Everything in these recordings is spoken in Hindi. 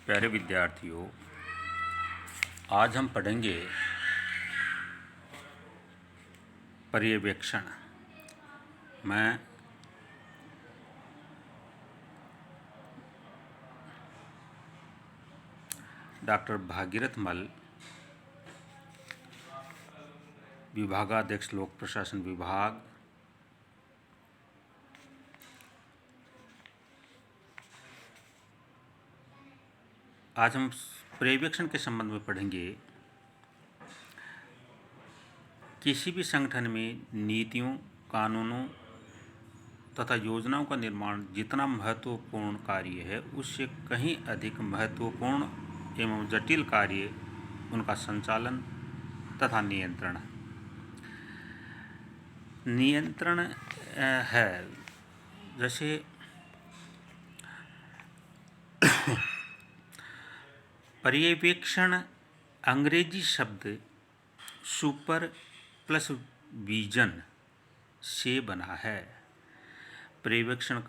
प्यारे विद्यार्थियों, आज हम पढ़ेंगे पर्यवेक्षण। मैं डॉक्टर भागीरथ मल, विभागाध्यक्ष लोक प्रशासन विभाग, आज हम पर्यवेक्षण के संबंध में पढ़ेंगे। किसी भी संगठन में नीतियों, कानूनों तथा योजनाओं का निर्माण जितना महत्वपूर्ण कार्य है, उससे कहीं अधिक महत्वपूर्ण एवं जटिल कार्य उनका संचालन तथा नियंत्रण है। जैसे पर्यवेक्षण अंग्रेजी शब्द सुपर प्लस विजन से बना है। पर्यवेक्षण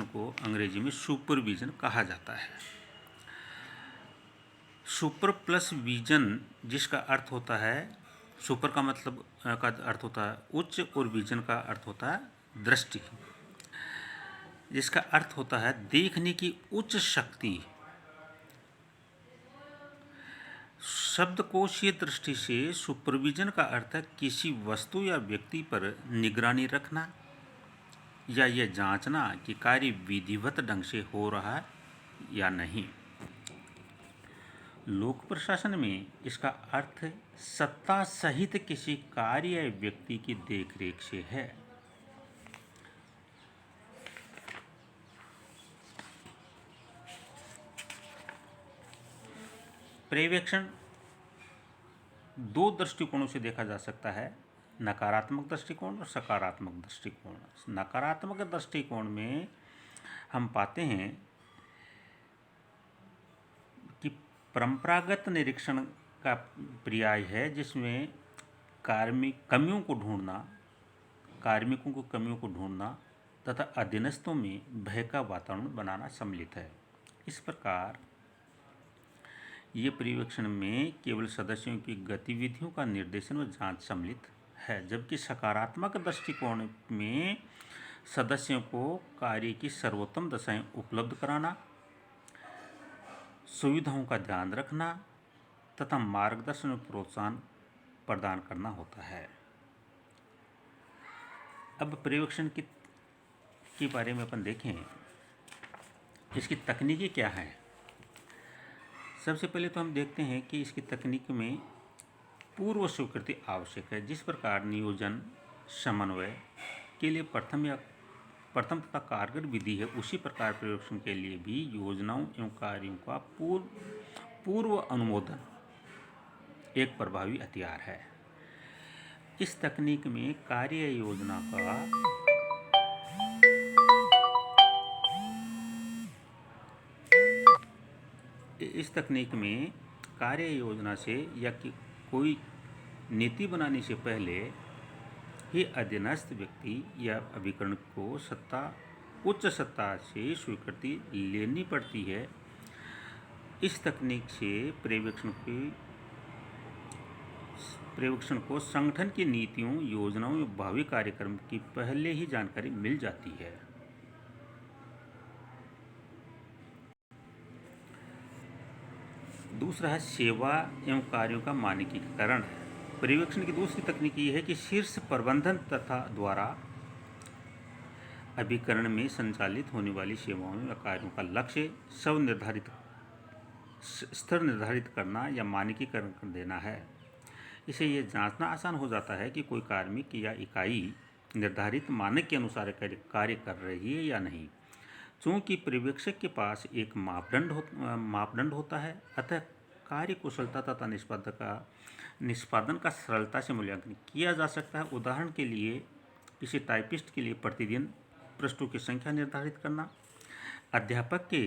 को अंग्रेजी में सुपरविजन कहा जाता है। सुपर प्लस विजन, जिसका अर्थ होता है, सुपर का मतलब का अर्थ होता है उच्च और विजन का अर्थ होता है दृष्टि, जिसका अर्थ होता है देखने की उच्च शक्ति। शब्दकोशीय दृष्टि से सुपरविजन का अर्थ है किसी वस्तु या व्यक्ति पर निगरानी रखना या यह जांचना कि कार्य विधिवत ढंग से हो रहा है या नहीं। लोक प्रशासन में इसका अर्थ सत्ता सहित किसी कार्य या व्यक्ति की देखरेख से है। पर्यवेक्षण दो दृष्टिकोणों से देखा जा सकता है, नकारात्मक दृष्टिकोण और सकारात्मक दृष्टिकोण। नकारात्मक दृष्टिकोण में हम पाते हैं कि परंपरागत निरीक्षण का पर्याय है, जिसमें कार्मिकों को कमियों को ढूंढना तथा अधीनस्थों में भय का वातावरण बनाना सम्मिलित है। इस प्रकार ये पर्यवेक्षण में केवल सदस्यों की गतिविधियों का निर्देशन व जांच सम्मिलित है, जबकि सकारात्मक दृष्टिकोण में सदस्यों को कार्य की सर्वोत्तम दशाएं उपलब्ध कराना, सुविधाओं का ध्यान रखना तथा मार्गदर्शन और प्रोत्साहन प्रदान करना होता है। अब पर्यवेक्षण के बारे में अपन देखें, इसकी तकनीकी क्या है। सबसे पहले तो हम देखते हैं कि इसकी तकनीक में पूर्व स्वीकृति आवश्यक है। जिस प्रकार नियोजन समन्वय के लिए प्रथम तथा कारगर विधि है, उसी प्रकार पर्यवेक्षण के लिए भी योजनाओं एवं कार्यों का पूर्व अनुमोदन एक प्रभावी हथियार है। इस तकनीक में कार्य योजना से या कोई नीति बनाने से पहले ही अधीनस्थ व्यक्ति या अभिकरण को उच्च सत्ता से स्वीकृति लेनी पड़ती है। इस तकनीक से पर्यवेक्षण को संगठन की नीतियों, योजनाओं या भावी कार्यक्रम की पहले ही जानकारी मिल जाती है। दूसरा है सेवा एवं कार्यों का मानकीकरण। पर्यवेक्षण की दूसरी तकनीक ये है कि शीर्ष प्रबंधन तथा द्वारा अभिकरण में संचालित होने वाली सेवाओं या कार्यों का लक्ष्य स्तर निर्धारित करना या मानकीकरण कर देना है। इसे यह जांचना आसान हो जाता है कि कोई कार्मिक या इकाई निर्धारित मानक के अनुसार कार्य कर रही है या नहीं। चूँकि पर्यवेक्षक के पास एक मापदंड होता है, अतः कार्य कुशलता तथा निष्पादन का सरलता से मूल्यांकन किया जा सकता है। उदाहरण के लिए किसी टाइपिस्ट के लिए प्रतिदिन पृष्ठों की संख्या निर्धारित करना, अध्यापक के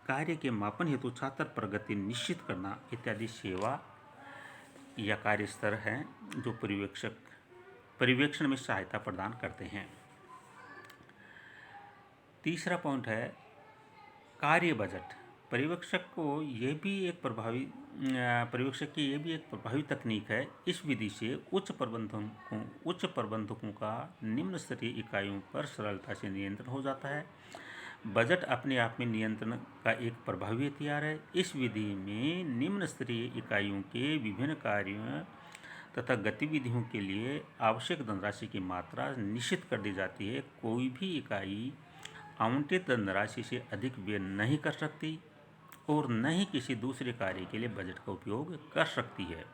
कार्य के मापन हेतु छात्र प्रगति निश्चित करना इत्यादि सेवा या कार्य स्तर हैं जो पर्यवेक्षण में सहायता प्रदान करते हैं। तीसरा पॉइंट है कार्य बजट पर्यवेक्षक की ये भी एक प्रभावी तकनीक है। इस विधि से उच्च प्रबंधकों का निम्न स्तरीय इकाइयों पर सरलता से नियंत्रण हो जाता है। बजट अपने आप में नियंत्रण का एक प्रभावी हथियार है। इस विधि में निम्न स्तरीय इकाइयों के विभिन्न कार्यों तथा गतिविधियों के लिए आवश्यक धनराशि की मात्रा निश्चित कर दी जाती है। कोई भी इकाई आवंटित धनराशि से अधिक व्यय नहीं कर सकती और न ही किसी दूसरे कार्य के लिए बजट का उपयोग कर सकती है।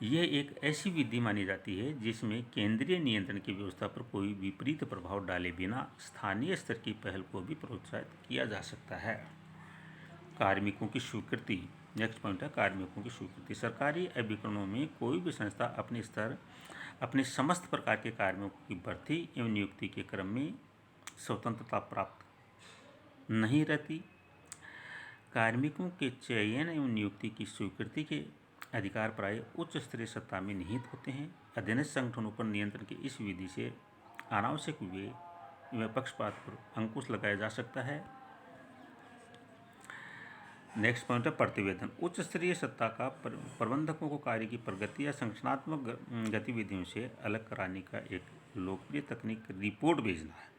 यह एक ऐसी विधि मानी जाती है जिसमें केंद्रीय नियंत्रण की व्यवस्था पर कोई विपरीत प्रभाव डाले बिना स्थानीय स्तर की पहल को भी प्रोत्साहित किया जा सकता है। कार्मिकों की स्वीकृति। नेक्स्ट पॉइंट है कार्मिकों की स्वीकृति। सरकारी अभिकरणों में कोई भी संस्था अपने समस्त प्रकार के कार्मिकों की भर्ती एवं नियुक्ति के क्रम में स्वतंत्रता प्राप्त नहीं रहती। कार्मिकों के चयन एवं नियुक्ति की स्वीकृति के अधिकार प्राय उच्च स्तरीय सत्ता में निहित होते हैं। अधीनस्थ संगठनों पर नियंत्रण की इस विधि से अनावश्यक व्यय व पक्षपात पर अंकुश लगाया जा सकता है। नेक्स्ट पॉइंट है प्रतिवेदन। उच्च स्तरीय सत्ता का प्रबंधकों को कार्य की प्रगति या संगठनात्मक गतिविधियों से अलग कराने का एक लोकप्रिय तकनीक रिपोर्ट भेजना है।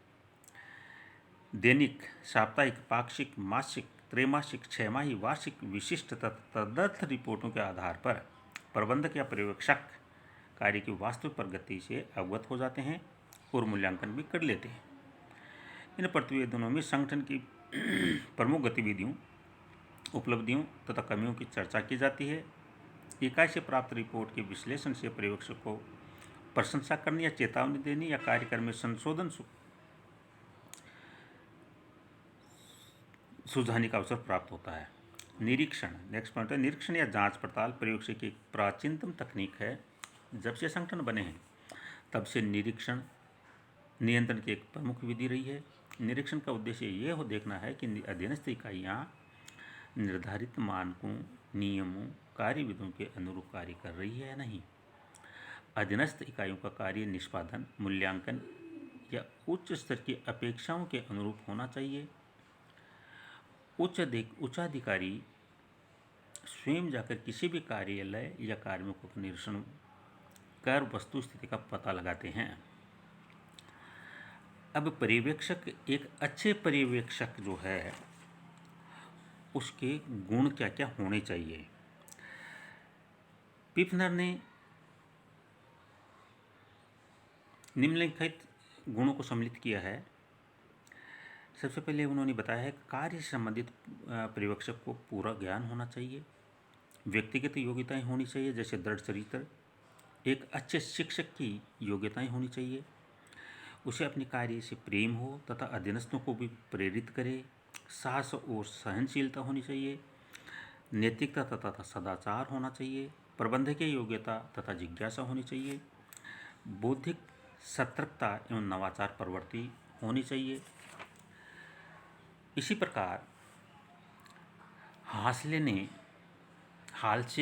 दैनिक, साप्ताहिक, पाक्षिक, मासिक, त्रैमासिक, छमाही, वार्षिक विशिष्ट तदर्थ रिपोर्टों के आधार पर प्रबंधक या पर्यवेक्षक कार्य की वास्तविक प्रगति से अवगत हो जाते हैं और मूल्यांकन भी कर लेते हैं। इन प्रतिवेदनों में संगठन की प्रमुख गतिविधियों, उपलब्धियों तथा कमियों की चर्चा की जाती है। इकाई से प्राप्त रिपोर्ट के विश्लेषण से पर्यवेक्षक को प्रशंसा करनी या चेतावनी देनी या कार्यक्रम में संशोधन सुझाने का अवसर प्राप्त होता है। निरीक्षण। नेक्स्ट पॉइंट है निरीक्षण या जांच पड़ताल पर्यवेक्षक की एक प्राचीनतम तकनीक है। जब से संगठन बने हैं तब से निरीक्षण नियंत्रण की एक प्रमुख विधि रही है। निरीक्षण का उद्देश्य यह हो देखना है कि अधीनस्थ इकाइयाँ निर्धारित मानकों, नियमों, कार्यविधियों के अनुरूप कार्य कर रही है या नहीं। अधीनस्थ इकाइयों का कार्य निष्पादन, मूल्यांकन या उच्च स्तर की अपेक्षाओं के अनुरूप होना चाहिए। उच्चाधिकारी स्वयं जाकर किसी भी कार्यालय या कार्मिकों का निरीक्षण कर वस्तु स्थिति का पता लगाते हैं। अब पर्यवेक्षक, एक अच्छे पर्यवेक्षक जो है उसके गुण क्या क्या होने चाहिए। पिफनर ने निम्नलिखित गुणों को सम्मिलित किया है। सबसे पहले उन्होंने बताया है कार्य से संबंधित पर्यवेक्षक को पूरा ज्ञान होना चाहिए। व्यक्तिगत योग्यताएं होनी चाहिए जैसे दृढ़ चरित्र। एक अच्छे शिक्षक की योग्यताएं होनी चाहिए। उसे अपने कार्य से प्रेम हो तथा अधीनस्थों को भी प्रेरित करे। साहस और सहनशीलता होनी चाहिए। नैतिकता तथा सदाचार होना चाहिए। प्रबंधकीय योग्यता तथा जिज्ञासा होनी चाहिए। बौद्धिक सतर्कता एवं नवाचार प्रवृत्ति होनी चाहिए। इसी प्रकार हाल्से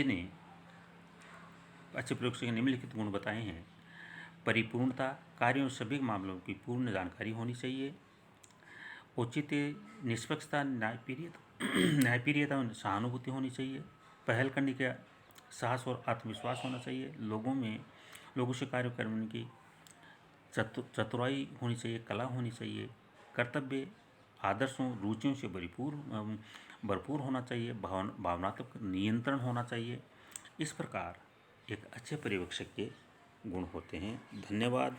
ने अच्छे प्रयोग से निम्नलिखित गुण बताए हैं। परिपूर्णता, कार्यों सभी मामलों की पूर्ण जानकारी होनी चाहिए। औचित्य, निष्पक्षता, न्यायप्रियता और सहानुभूति होनी चाहिए। पहल करने का साहस और आत्मविश्वास होना चाहिए। लोगों से कार्य करने की चतुराई होनी चाहिए, कला होनी चाहिए। कर्तव्य, आदर्शों, रुचियों से भरपूर होना चाहिए। भावनात्मक नियंत्रण होना चाहिए। इस प्रकार एक अच्छे पर्यवेक्षक के गुण होते हैं। धन्यवाद।